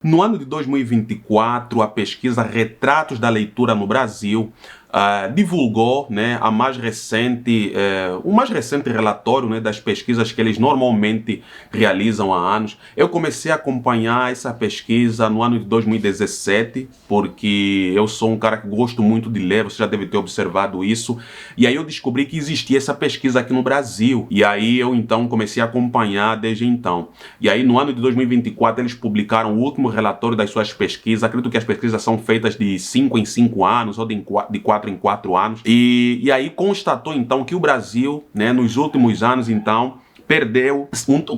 No ano de 2024, a pesquisa Retratos da Leitura no Brasil divulgou, né, o mais recente relatório, né, das pesquisas que eles normalmente realizam há anos. Eu comecei a acompanhar essa pesquisa no ano de 2017, porque eu sou um cara que gosto muito de ler, você já deve ter observado isso, e aí eu descobri que existia essa pesquisa aqui no Brasil, e aí eu então comecei a acompanhar desde então. E aí no ano de 2024 eles publicaram o último relatório das suas pesquisas. Acredito que as pesquisas são feitas de 5 em 5 anos ou de 4 em 4 anos. E aí constatou então que o Brasil, né, nos últimos anos então, perdeu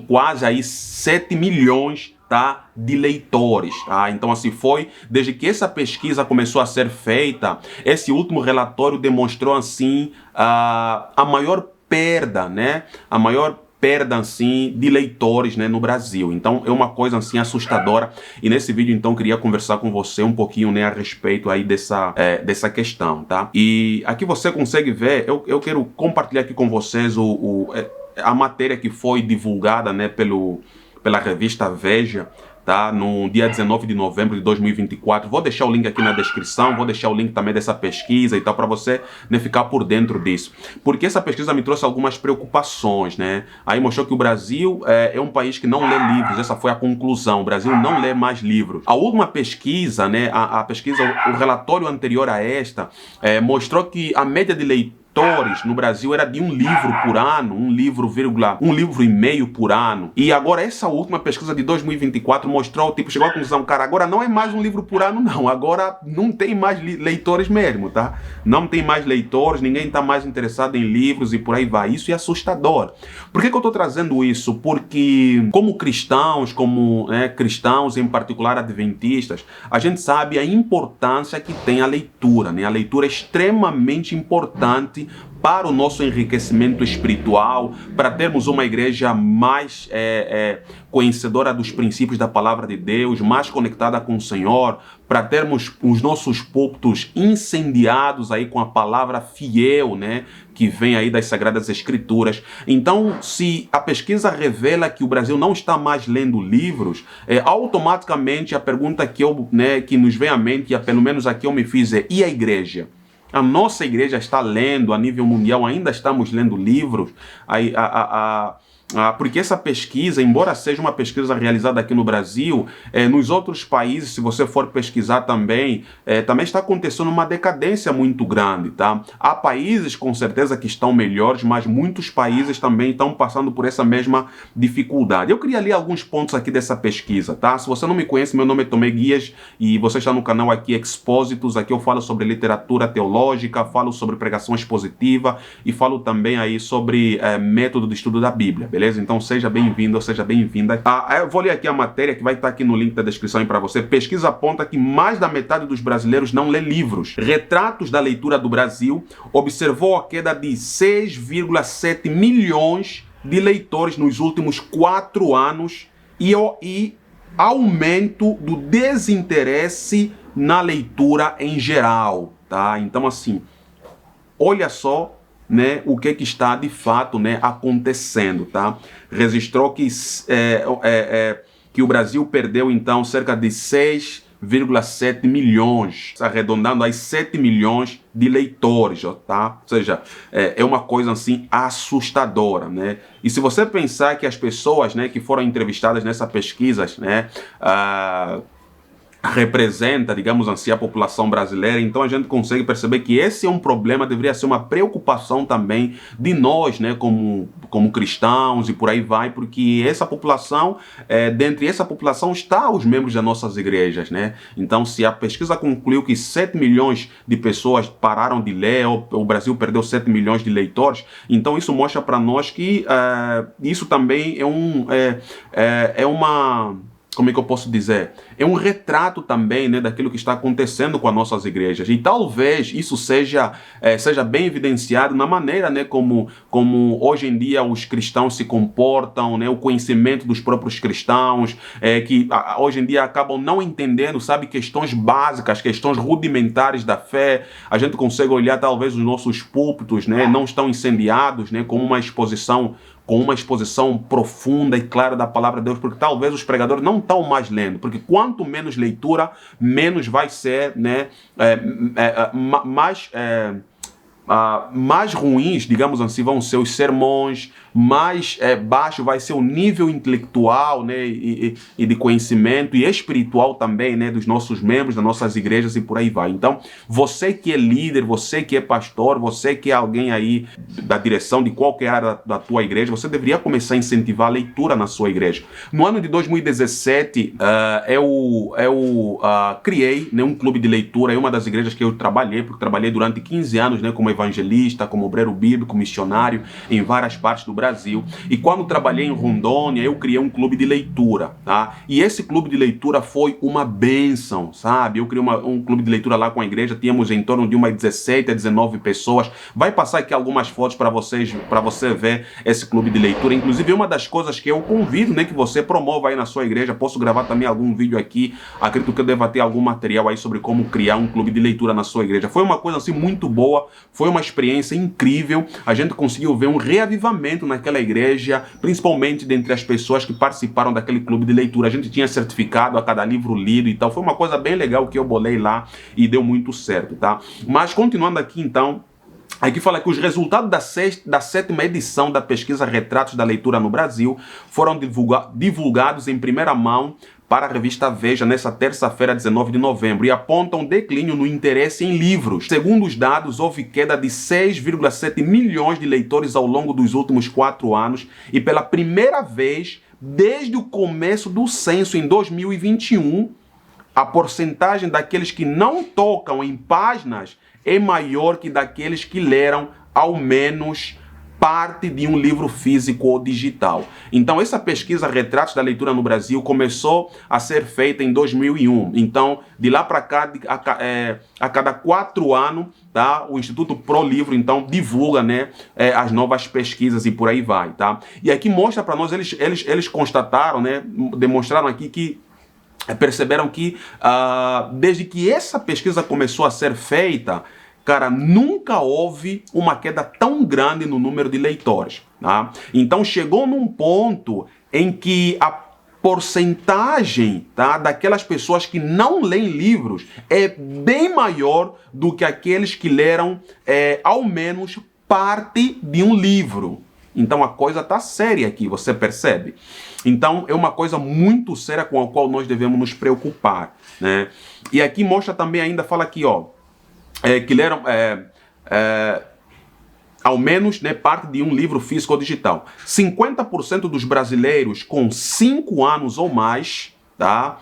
quase aí 7 milhões, tá, de leitores, tá? Então assim foi, desde que essa pesquisa começou a ser feita, esse último relatório demonstrou assim a maior perda, né? A maior perda assim de leitores, né, no Brasil. Então é uma coisa assim assustadora, e nesse vídeo então queria conversar com você um pouquinho, né, a respeito aí dessa questão, tá? E aqui você consegue ver, eu quero compartilhar aqui com vocês a matéria que foi divulgada, né, pela revista Veja, tá? No dia 19 de novembro de 2024. Vou deixar o link aqui na descrição, vou deixar o link também dessa pesquisa e tal, para você, né, ficar por dentro disso. Porque essa pesquisa me trouxe algumas preocupações, né? Aí mostrou que o Brasil é um país que não lê livros, essa foi a conclusão. O Brasil não lê mais livros. A última pesquisa, né, a pesquisa, o relatório anterior a esta, mostrou que a média de leitores no Brasil era de um livro por ano, um livro e meio por ano. E agora essa última pesquisa de 2024 mostrou, tipo, chegou à conclusão, cara, agora não é mais um livro por ano não, agora não tem mais leitores mesmo, tá? Não tem mais leitores, ninguém tá mais interessado em livros e por aí vai. Isso é assustador. Por que eu tô trazendo isso? Porque como cristãos, cristãos em particular adventistas, a gente sabe a importância que tem a leitura, né? A leitura é extremamente importante para o nosso enriquecimento espiritual, para termos uma igreja mais conhecedora dos princípios da palavra de Deus, mais conectada com o Senhor, para termos os nossos púlpitos incendiados aí com a palavra fiel, né, que vem aí das Sagradas Escrituras. Então, se a pesquisa revela que o Brasil não está mais lendo livros, automaticamente a pergunta que nos vem à mente, e pelo menos aqui eu me fiz, e a igreja? A nossa igreja está lendo, a nível mundial ainda estamos lendo livros, porque essa pesquisa, embora seja uma pesquisa realizada aqui no Brasil, nos outros países, se você for pesquisar também, também está acontecendo uma decadência muito grande, tá? Há países com certeza que estão melhores, mas muitos países também estão passando por essa mesma dificuldade. Eu queria ler alguns pontos aqui dessa pesquisa, tá? Se você não me conhece, meu nome é Tomé Guias e você está no canal aqui Expósitos. Aqui eu falo sobre literatura teológica, falo sobre pregação expositiva e falo também aí sobre método de estudo da Bíblia, beleza? Então seja bem-vindo, seja bem-vinda. Eu vou ler aqui a matéria que vai estar aqui no link da descrição para você. Pesquisa aponta que mais da metade dos brasileiros não lê livros. Retratos da Leitura do Brasil observou a queda de 6,7 milhões de leitores nos últimos 4 anos e aumento do desinteresse na leitura em geral, tá? Então assim, olha só, né, o que está de fato, né, acontecendo, tá? Registrou que o Brasil perdeu então cerca de 6,7 milhões, arredondando aí 7 milhões de leitores, tá? Ou seja, é uma coisa assim assustadora, né? E se você pensar que as pessoas, né, que foram entrevistadas nessa pesquisa, né, representa, digamos assim, a população brasileira, então a gente consegue perceber que esse é um problema, deveria ser uma preocupação também de nós, né, como cristãos e por aí vai, porque essa população, dentre essa população está os membros das nossas igrejas, né? Então se a pesquisa concluiu que 7 milhões de pessoas pararam de ler, o Brasil perdeu 7 milhões de leitores, então isso mostra para nós que isso também é uma... Como é que eu posso dizer? É um retrato também, né, daquilo que está acontecendo com as nossas igrejas. E talvez isso seja bem evidenciado na maneira, né, como hoje em dia os cristãos se comportam, né, o conhecimento dos próprios cristãos, que hoje em dia acabam não entendendo, sabe, questões básicas, questões rudimentares da fé. A gente consegue olhar talvez os nossos púlpitos, né, não estão incendiados, né, com uma exposição com uma exposição profunda e clara da palavra de Deus, porque talvez os pregadores não estão mais lendo, porque quanto menos leitura, menos vai ser, né, mais ruins, digamos assim, vão ser os sermões, mais baixo vai ser o nível intelectual, né, e de conhecimento e espiritual também, né, dos nossos membros, das nossas igrejas e por aí vai. Então, você que é líder, você que é pastor, você que é alguém aí da direção de qualquer área da tua igreja, você deveria começar a incentivar a leitura na sua igreja. No ano de 2017, eu criei, né, um clube de leitura em uma das igrejas que eu trabalhei, porque trabalhei durante 15 anos, né, como evangelista, como obreiro bíblico, missionário, em várias partes do Brasil. E quando trabalhei em Rondônia, eu criei um clube de leitura, tá? E esse clube de leitura foi uma bênção, sabe? Eu criei um clube de leitura lá com a igreja, tínhamos em torno de umas 17 a 19 pessoas. Vai passar aqui algumas fotos para você ver esse clube de leitura. Inclusive, uma das coisas que eu convido, né, que você promova aí na sua igreja, posso gravar também algum vídeo aqui, acredito que eu deva ter algum material aí sobre como criar um clube de leitura na sua igreja. Foi uma coisa assim muito boa, foi uma experiência incrível, a gente conseguiu ver um reavivamento naquela igreja, principalmente dentre as pessoas que participaram daquele clube de leitura. A gente tinha certificado a cada livro lido e tal, foi uma coisa bem legal que eu bolei lá e deu muito certo, tá? Mas continuando aqui então, aqui fala que os resultados da sétima edição da pesquisa Retratos da Leitura no Brasil foram divulgados em primeira mão para a revista Veja nessa terça-feira, 19 de novembro, e apontam um declínio no interesse em livros. Segundo os dados, houve queda de 6,7 milhões de leitores ao longo dos últimos 4 anos e pela primeira vez desde o começo do censo em 2021, a porcentagem daqueles que não tocam em páginas é maior que daqueles que leram ao menos parte de um livro físico ou digital. Então, essa pesquisa Retratos da Leitura no Brasil começou a ser feita em 2001. Então, de lá para cá, a cada 4 anos, tá, o Instituto Pro Livro, então, divulga, né, as novas pesquisas e por aí vai, tá? E aqui mostra para nós, eles constataram, né, demonstraram aqui que perceberam que desde que essa pesquisa começou a ser feita, cara, nunca houve uma queda tão grande no número de leitores, tá? Então chegou num ponto em que a porcentagem, tá, daquelas pessoas que não leem livros é bem maior do que aqueles que leram ao menos parte de um livro. Então a coisa tá séria aqui, você percebe? Então é uma coisa muito séria com a qual nós devemos nos preocupar, né? E aqui mostra também, ainda fala aqui, ó, que leram ao menos, né, parte de um livro físico ou digital. 50% dos brasileiros com 5 anos ou mais, tá?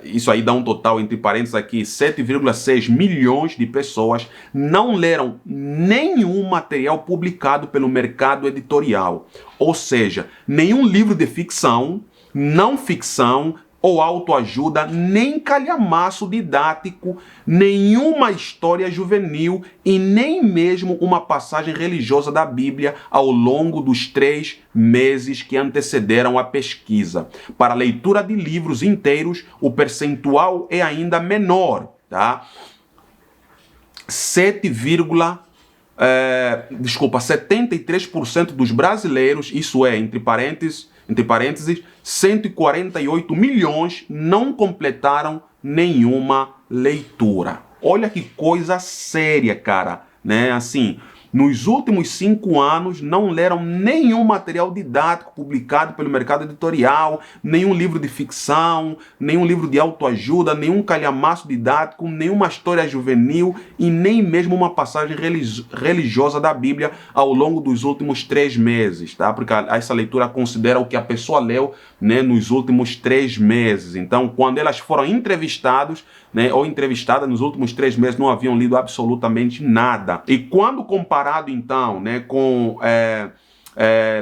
Isso aí dá um total, entre parênteses aqui, 7,6 milhões de pessoas não leram nenhum material publicado pelo mercado editorial. Ou seja, nenhum livro de ficção, não ficção ou autoajuda, nem calhamaço didático, nenhuma história juvenil e nem mesmo uma passagem religiosa da Bíblia ao longo dos 3 meses que antecederam a pesquisa. Para a leitura de livros inteiros, o percentual é ainda menor, tá? 73% dos brasileiros, isso é, entre parênteses, 148 milhões não completaram nenhuma leitura. Olha que coisa séria, cara, né? Assim, nos últimos 5 anos não leram nenhum material didático publicado pelo mercado editorial, nenhum livro de ficção, nenhum livro de autoajuda, nenhum calhamaço didático, nenhuma história juvenil e nem mesmo uma passagem religiosa da Bíblia ao longo dos últimos 3 meses, tá? Porque essa leitura considera o que a pessoa leu, né, nos últimos 3 meses. Então, quando elas foram entrevistadas, né, ou entrevistadas nos últimos 3 meses, não haviam lido absolutamente nada. E quando comparado, então, né, com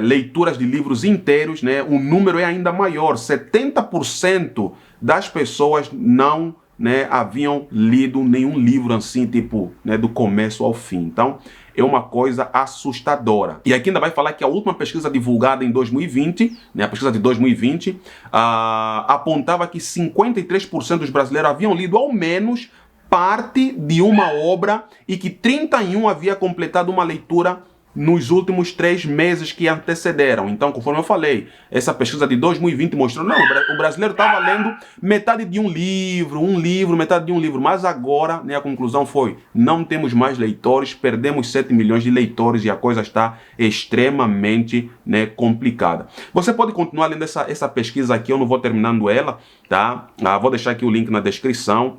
leituras de livros inteiros, né, o número é ainda maior. 70% das pessoas não, né, haviam lido nenhum livro assim, tipo, né, do começo ao fim. Então, é uma coisa assustadora. E aqui ainda vai falar que a última pesquisa divulgada em 2020, né, a pesquisa de 2020, apontava que 53% dos brasileiros haviam lido ao menos parte de uma obra e que 31% havia completado uma leitura nos últimos 3 meses que antecederam. Então, conforme eu falei, essa pesquisa de 2020 mostrou, não, o brasileiro estava lendo metade de um livro, metade de um livro, mas agora, né, a conclusão foi, não temos mais leitores, perdemos 7 milhões de leitores e a coisa está extremamente, né, complicada. Você pode continuar lendo essa pesquisa aqui, eu não vou terminando ela, tá? Vou deixar aqui o link na descrição.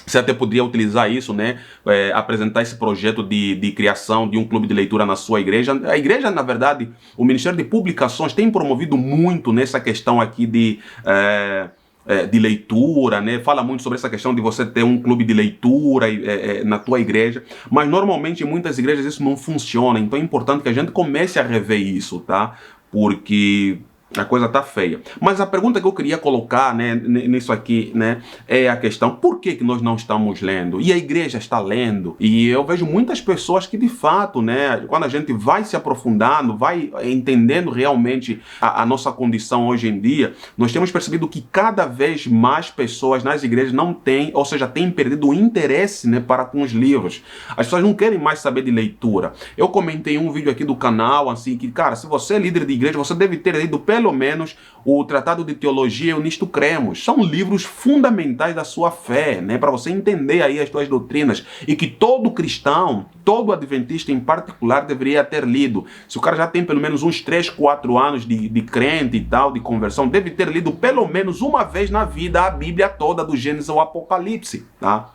Você até poderia utilizar isso, né? Apresentar esse projeto de criação de um clube de leitura na sua igreja. A igreja, na verdade, o Ministério de Publicações tem promovido muito nessa questão aqui de leitura, né? Fala muito sobre essa questão de você ter um clube de leitura na tua igreja, mas normalmente em muitas igrejas isso não funciona, então é importante que a gente comece a rever isso, tá? Porque a coisa tá feia. Mas a pergunta que eu queria colocar, né, nisso aqui, né, é a questão: por que nós não estamos lendo? E a igreja está lendo? E eu vejo muitas pessoas que, de fato, né, quando a gente vai se aprofundando, vai entendendo realmente a nossa condição hoje em dia, nós temos percebido que cada vez mais pessoas nas igrejas não têm, ou seja, têm perdido o interesse, né, para com os livros. As pessoas não querem mais saber de leitura. Eu comentei um vídeo aqui do canal, assim, que, cara, se você é líder de igreja, você deve ter lido pelo menos o Tratado de Teologia e o Nisto Cremos. São livros fundamentais da sua fé, né, para você entender aí as suas doutrinas, e que todo cristão, todo adventista em particular, deveria ter lido. Se o cara já tem pelo menos uns 3, 4 anos de crente e tal, de conversão, deve ter lido pelo menos uma vez na vida a Bíblia toda, do Gênesis ao Apocalipse, tá?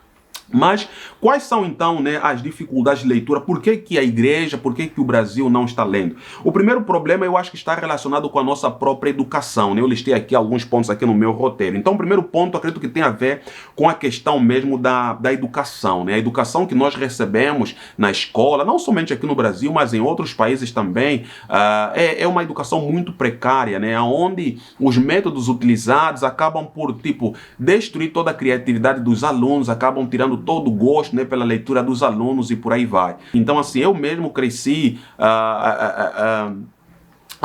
Mas quais são então, né, as dificuldades de leitura? Por que a igreja, por que o Brasil não está lendo? O primeiro problema eu acho que está relacionado com a nossa própria educação, né? Eu listei aqui alguns pontos aqui no meu roteiro. Então o primeiro ponto eu acredito que tem a ver com a questão mesmo da educação, né? A educação que nós recebemos na escola, não somente aqui no Brasil, mas em outros países também, é uma educação muito precária, né? Onde os métodos utilizados acabam por, tipo, destruir toda a criatividade dos alunos, acabam tirando todo o gosto, né, pela leitura dos alunos e por aí vai. Então, assim, eu mesmo cresci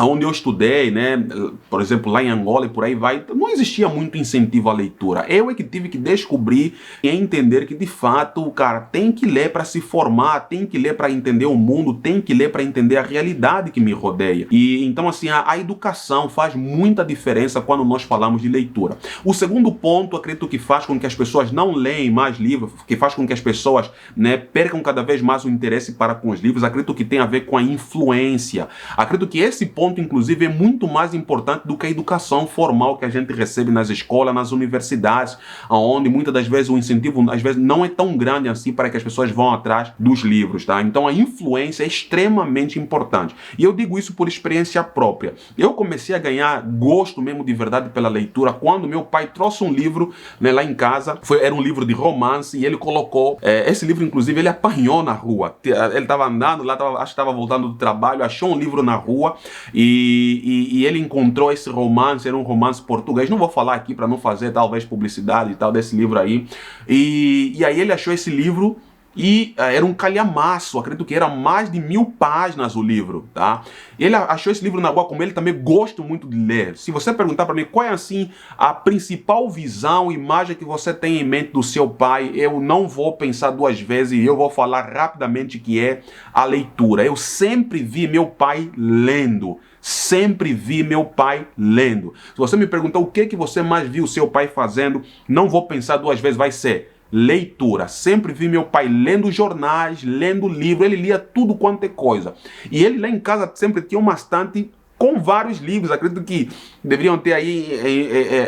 onde eu estudei, né, por exemplo, lá em Angola e por aí vai, não existia muito incentivo à leitura. Eu é que tive que descobrir e entender que, de fato, o cara tem que ler para se formar, tem que ler para entender o mundo, tem que ler para entender a realidade que me rodeia. E então, assim, a educação faz muita diferença quando nós falamos de leitura. O segundo ponto, acredito que faz com que as pessoas não leem mais livros, que faz com que as pessoas, né, percam cada vez mais o interesse para com os livros, acredito que tem a ver com a influência. Acredito que esse ponto, inclusive, é muito mais importante do que a educação formal que a gente recebe nas escolas, nas universidades, onde muitas das vezes o incentivo às vezes não é tão grande assim para que as pessoas vão atrás dos livros, tá? Então a influência é extremamente importante. E eu digo isso por experiência própria. Eu comecei a ganhar gosto mesmo de verdade pela leitura quando meu pai trouxe um livro, né, lá em casa. Era um livro de romance e ele colocou, esse livro inclusive ele apanhou na rua. Ele estava andando lá, acho que estava voltando do trabalho, achou um livro na rua e ele encontrou esse romance, era um romance português. Não vou falar aqui para não fazer talvez publicidade e tal desse livro aí. E aí ele achou esse livro e era um calhamaço, acredito que era mais de 1000 páginas o livro, tá? Ele achou esse livro na rua, como ele também gosto muito de ler. Se você perguntar para mim qual é, assim, a principal visão, imagem que você tem em mente do seu pai, eu não vou pensar duas vezes e eu vou falar rapidamente que é a leitura. Eu sempre vi meu pai lendo. Sempre vi meu pai lendo. Se você me perguntar o que você mais viu seu pai fazendo, não vou pensar duas vezes, vai ser leitura. Sempre vi meu pai lendo jornais, lendo livros, ele lia tudo quanto é coisa. E ele lá em casa sempre tinha uma estante com vários livros. Acredito que deveriam ter aí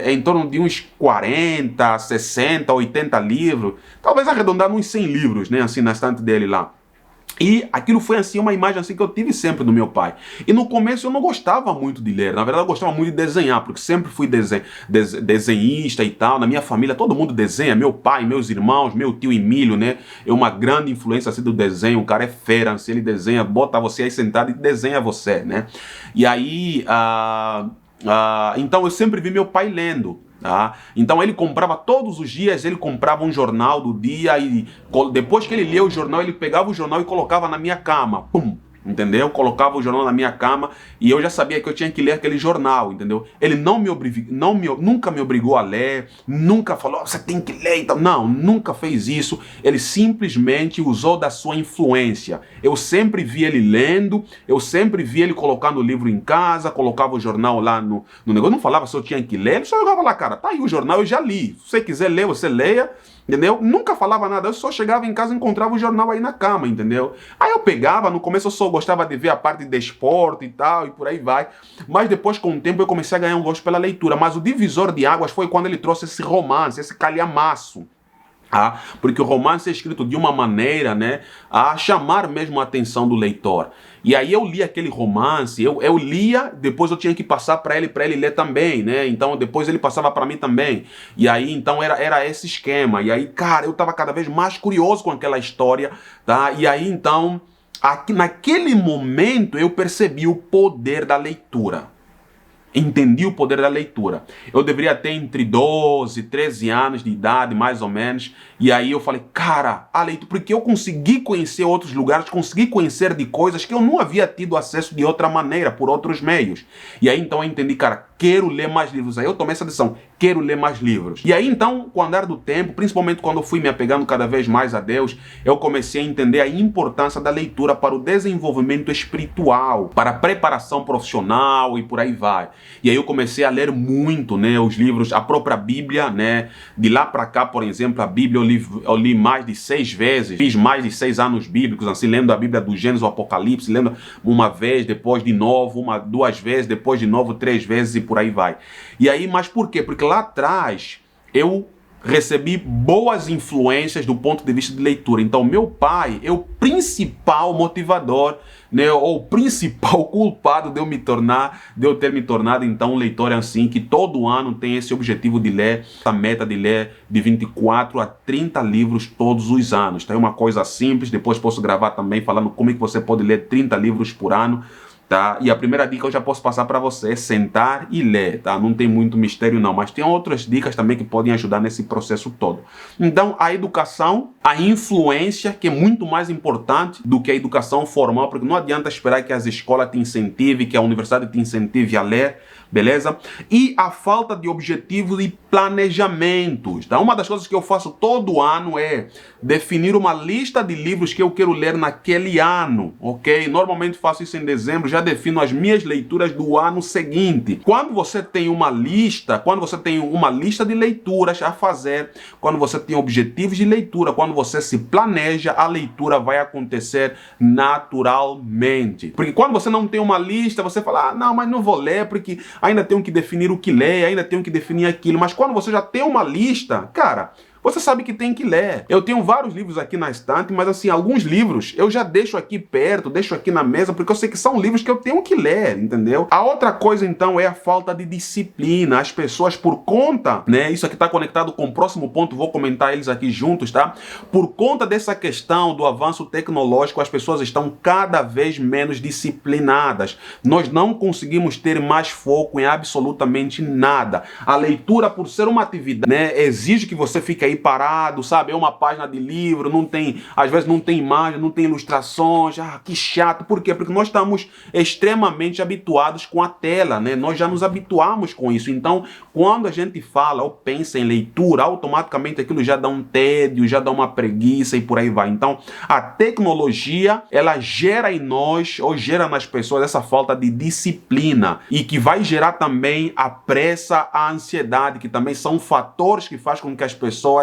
em torno de uns 40, 60, 80 livros. Talvez arredondar uns 100 livros, né, assim, na estante dele lá. E aquilo foi assim uma imagem assim que eu tive sempre do meu pai. E no começo eu não gostava muito de ler. Na verdade eu gostava muito de desenhar, porque sempre fui desenhista e tal. Na minha família todo mundo desenha. Meu pai, meus irmãos, meu tio Emílio, né? É uma grande influência assim do desenho. O cara é fera, se ele desenha, bota você aí sentado e desenha você, né? E aí, então eu sempre vi meu pai lendo. Tá? Então ele comprava todos os dias, ele comprava um jornal do dia e depois que ele lia o jornal, ele pegava o jornal e colocava na minha cama. Pum! entendeu? Colocava o jornal na minha cama e eu já sabia que eu tinha que ler aquele jornal, entendeu? Ele nunca me obrigou a ler, nunca falou, você tem que ler e tal. Não, nunca fez isso. Ele simplesmente usou da sua influência. Eu sempre vi ele lendo, eu sempre vi ele colocando o livro em casa, colocava o jornal lá no negócio. Não falava se eu tinha que ler, ele só jogava lá, cara, tá aí o jornal, eu já li. Se você quiser ler, você leia. Entendeu? Nunca falava nada, eu só chegava em casa e encontrava o jornal aí na cama, entendeu? Aí eu pegava, no começo eu só gostava de ver a parte de esporte e tal, e por aí vai. Mas depois, com o tempo, eu comecei a ganhar um gosto pela leitura. Mas o divisor de águas foi quando ele trouxe esse romance, esse calhamaço. Porque o romance é escrito de uma maneira, né, a chamar mesmo a atenção do leitor. E aí eu li aquele romance, eu lia, depois eu tinha que passar para ele ler também, né? Então depois ele passava para mim também. E aí então era esse esquema. E aí, cara, eu tava cada vez mais curioso com aquela história, tá? E aí então, naquele momento eu percebi o poder da leitura. Entendi o poder da leitura. Eu deveria ter entre 12, 13 anos de idade, mais ou menos. E aí eu falei, cara, a leitura, porque eu consegui conhecer outros lugares, consegui conhecer de coisas que eu não havia tido acesso de outra maneira, por outros meios. E aí então eu entendi, cara, quero ler mais livros. Aí eu tomei essa decisão, quero ler mais livros. E aí então, com o andar do tempo, principalmente quando eu fui me apegando cada vez mais a Deus, eu comecei a entender a importância da leitura para o desenvolvimento espiritual, para a preparação profissional e por aí vai. E aí eu comecei a ler muito, né, os livros, a própria Bíblia, né, de lá para cá, por exemplo, a Bíblia eu li mais de 6 vezes, fiz mais de 6 anos bíblicos, assim, lendo a Bíblia do Gênesis ao Apocalipse, lendo uma vez, depois de novo, 2 vezes, depois de novo 3 vezes e por aí vai. E aí, mas por quê? Porque lá atrás eu recebi boas influências do ponto de vista de leitura. Então, meu pai é o principal motivador, né, ou o principal culpado de eu ter me tornado então um leitor assim, que todo ano tem esse objetivo de ler, a meta de ler de 24 a 30 livros todos os anos. Tá? É uma coisa simples, depois posso gravar também falando como é que você pode ler 30 livros por ano. Tá? E a primeira dica eu já posso passar para você, é sentar e ler, tá? Não tem muito mistério não, mas tem outras dicas também que podem ajudar nesse processo todo. Então, a educação, a influência, que é muito mais importante do que a educação formal, porque não adianta esperar que as escolas te incentivem, que a universidade te incentive a ler, beleza? E a falta de objetivos e planejamentos, tá? Uma das coisas que eu faço todo ano é definir uma lista de livros que eu quero ler naquele ano, ok? Normalmente faço isso em dezembro, já defino as minhas leituras do ano seguinte. Quando você tem uma lista de leituras a fazer, quando você tem objetivos de leitura, quando você se planeja, a leitura vai acontecer naturalmente. Porque quando você não tem uma lista, você fala, ah, não, mas não vou ler porque ainda tenho que definir o que ler, ainda tenho que definir aquilo. Mas quando você já tem uma lista, cara, você sabe que tem que ler. Eu tenho vários livros aqui na estante, mas assim, alguns livros eu já deixo aqui perto, deixo aqui na mesa, porque eu sei que são livros que eu tenho que ler, entendeu? A outra coisa, então, é a falta de disciplina. As pessoas, por conta, né, isso aqui está conectado com o próximo ponto, vou comentar eles aqui juntos, tá? Por conta dessa questão do avanço tecnológico, as pessoas estão cada vez menos disciplinadas. Nós não conseguimos ter mais foco em absolutamente nada. A leitura, por ser uma atividade, né, exige que você fique aí parado, sabe? É uma página de livro, não tem, às vezes não tem imagem, não tem ilustrações, que chato. Por quê? Porque nós estamos extremamente habituados com a tela, né? Nós já nos habituamos com isso. Então, quando a gente fala ou pensa em leitura, automaticamente aquilo já dá um tédio, já dá uma preguiça e por aí vai. Então, a tecnologia, ela gera em nós, ou gera nas pessoas essa falta de disciplina e que vai gerar também a pressa, a ansiedade, que também são fatores que fazem com que as pessoas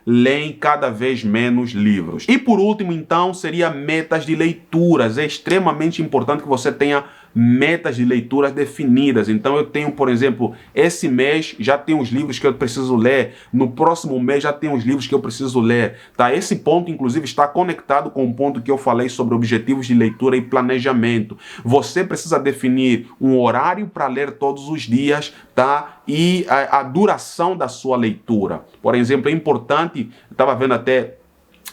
leem cada vez menos livros. E por último, então, seria metas de leituras. É extremamente importante que você tenha metas de leituras definidas. Então eu tenho, por exemplo, esse mês já tenho os livros que eu preciso ler, no próximo mês já tenho os livros que eu preciso ler, tá? Esse ponto, inclusive, está conectado com o ponto que eu falei sobre objetivos de leitura e planejamento. Você precisa definir um horário para ler todos os dias, tá? E a duração da sua leitura. Por exemplo, é importante, eu estava vendo até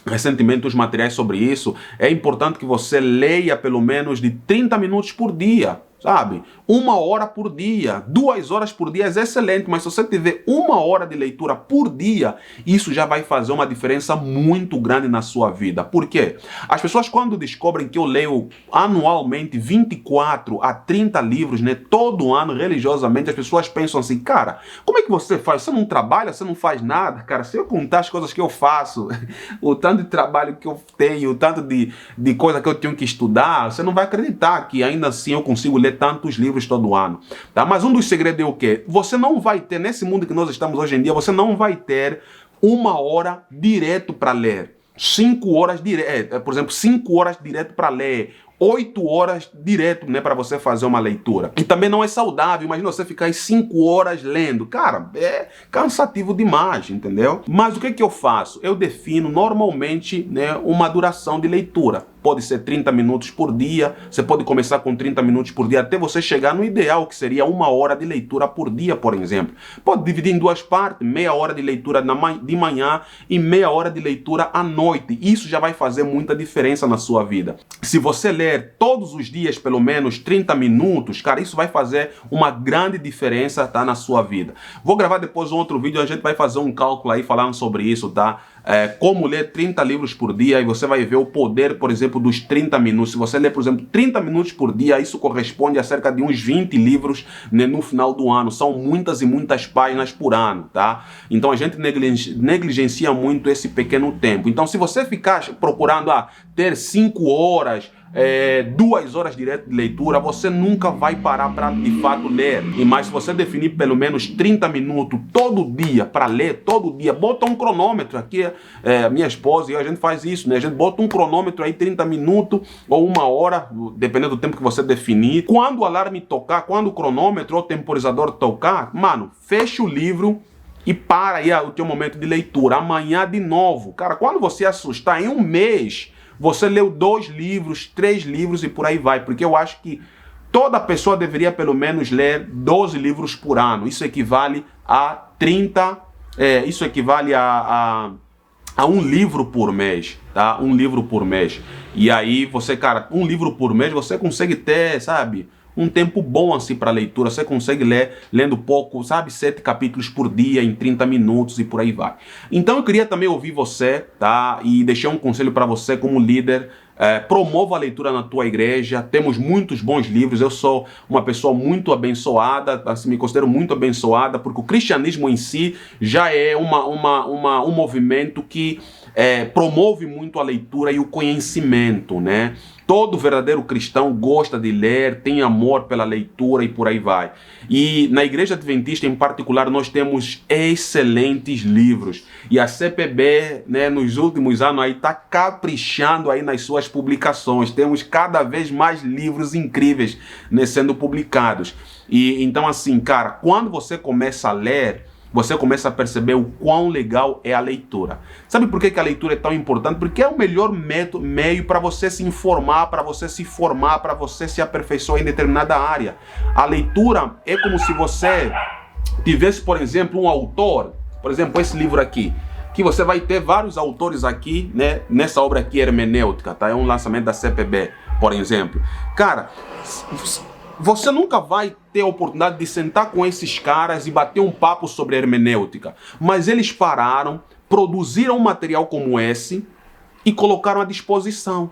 recentemente os materiais sobre isso, é importante que você leia pelo menos de 30 minutos por dia. sabe? 1 hora por dia, 2 horas por dia é excelente, mas se você tiver 1 hora de leitura por dia, isso já vai fazer uma diferença muito grande na sua vida. Por quê? As pessoas, quando descobrem que eu leio anualmente 24 a 30 livros, né, todo ano, religiosamente, as pessoas pensam assim, cara, como é que você faz? Você não trabalha, você não faz nada? Cara, se eu contar as coisas que eu faço, o tanto de trabalho que eu tenho, o tanto de coisa que eu tenho que estudar, você não vai acreditar que ainda assim eu consigo ler tantos livros todo ano, tá? Mas um dos segredos é o quê? Você não vai ter, nesse mundo que nós estamos hoje em dia, você não vai ter 1 hora direto para ler, 5 horas direto, por exemplo, 5 horas direto para ler, 8 horas direto, né, para você fazer uma leitura. E também não é saudável, imagina você ficar 5 horas lendo. Cara, é cansativo demais, entendeu? Mas o que que eu faço? Eu defino normalmente, né, uma duração de leitura. Pode ser 30 minutos por dia, você pode começar com 30 minutos por dia até você chegar no ideal, que seria 1 hora de leitura por dia, por exemplo. Pode dividir em 2 partes, meia hora de leitura de manhã e meia hora de leitura à noite. Isso já vai fazer muita diferença na sua vida. Se você ler todos os dias pelo menos 30 minutos, cara, isso vai fazer uma grande diferença, tá, na sua vida. Vou gravar depois um outro vídeo, a gente vai fazer um cálculo aí falando sobre isso, tá? Como ler 30 livros por dia, e você vai ver o poder, por exemplo, dos 30 minutos. Se você ler, por exemplo, 30 minutos por dia, isso corresponde a cerca de uns 20 livros, né, no final do ano. São muitas e muitas páginas por ano, tá? Então a gente negligencia muito esse pequeno tempo. Então, se você ficar procurando ter 5 horas, 2 horas direto de leitura, você nunca vai parar para de fato ler. E mais, se você definir pelo menos 30 minutos todo dia para ler, todo dia, bota um cronômetro aqui, minha esposa e eu, a gente faz isso, né? A gente bota um cronômetro aí, 30 minutos ou 1 hora, dependendo do tempo que você definir. Quando o alarme tocar, quando o cronômetro ou o temporizador tocar, mano, fecha o livro e para aí o teu momento de leitura. Amanhã de novo. Cara, quando você assustar, em um mês você leu 2 livros, 3 livros e por aí vai. Porque eu acho que toda pessoa deveria pelo menos ler 12 livros por ano. Isso equivale a 30, isso equivale a 1 livro por mês, tá? 1 livro por mês. E aí você, cara, 1 livro por mês você consegue ter, sabe, um tempo bom assim para leitura. Você consegue ler, lendo pouco, sabe, 7 capítulos por dia em 30 minutos e por aí vai. Então eu queria também ouvir você, tá? E deixar um conselho para você como líder. Promova a leitura na tua igreja. Temos muitos bons livros. Eu sou uma pessoa muito abençoada, assim, me considero muito abençoada, porque o cristianismo em si já é um movimento que promove muito a leitura e o conhecimento, né? Todo verdadeiro cristão gosta de ler, tem amor pela leitura e por aí vai. E na Igreja Adventista em particular nós temos excelentes livros. E a CPB, né, nos últimos anos aí está caprichando aí nas suas publicações. Temos cada vez mais livros incríveis, né, sendo publicados. E então assim, cara, quando você começa a ler, você começa a perceber o quão legal é a leitura. Sabe por que a leitura é tão importante? Porque é o melhor meio para você se informar, para você se formar, para você se aperfeiçoar em determinada área. A leitura é como se você tivesse, por exemplo, um autor, por exemplo, esse livro aqui, que você vai ter vários autores aqui, né, nessa obra aqui, Hermenêutica, tá? É um lançamento da CPB, por exemplo. Cara, você nunca vai ter a oportunidade de sentar com esses caras e bater um papo sobre hermenêutica. Mas eles pararam, produziram um material como esse e colocaram à disposição.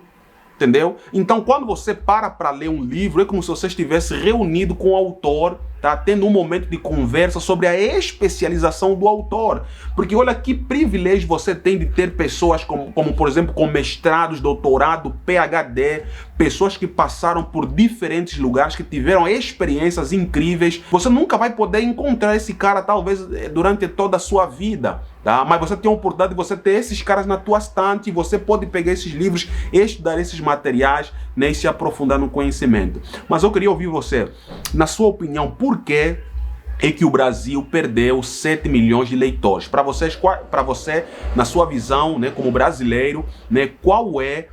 Entendeu? Então, quando você para ler um livro, é como se você estivesse reunido com o autor, tá? Tendo um momento de conversa sobre a especialização do autor. Porque olha que privilégio você tem de ter pessoas como por exemplo, com mestrados, doutorado, PhD, pessoas que passaram por diferentes lugares, que tiveram experiências incríveis. Você nunca vai poder encontrar esse cara, talvez, durante toda a sua vida, tá? Mas você tem a oportunidade de você ter esses caras na tua estante, e você pode pegar esses livros, estudar esses materiais, né, e se aprofundar no conhecimento. Mas eu queria ouvir você, na sua opinião, por que é que o Brasil perdeu 7 milhões de leitores? Para você, na sua visão, né, como brasileiro, né, qual é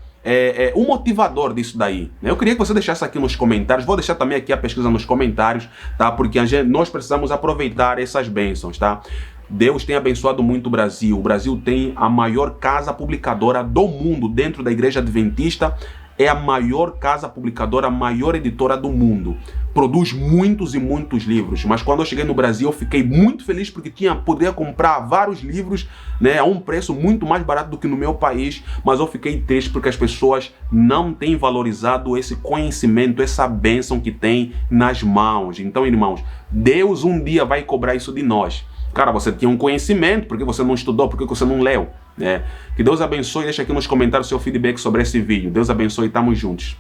o motivador disso daí? Eu queria que você deixasse aqui nos comentários. Vou deixar também aqui a pesquisa nos comentários, tá? Porque nós precisamos aproveitar essas bênçãos, tá? Deus tem abençoado muito o Brasil. O Brasil tem a maior casa publicadora do mundo dentro da Igreja Adventista. é a maior casa publicadora, a maior editora do mundo. Produz muitos e muitos livros, mas quando eu cheguei no Brasil eu fiquei muito feliz porque poderia comprar vários livros, né, a um preço muito mais barato do que no meu país, mas eu fiquei triste porque as pessoas não têm valorizado esse conhecimento, essa bênção que tem nas mãos. Então, irmãos, Deus um dia vai cobrar isso de nós. Cara, você tinha um conhecimento, por que você não estudou, por que você não leu? Que Deus abençoe, deixa aqui nos comentários seu feedback sobre esse vídeo. Deus abençoe, tamo juntos.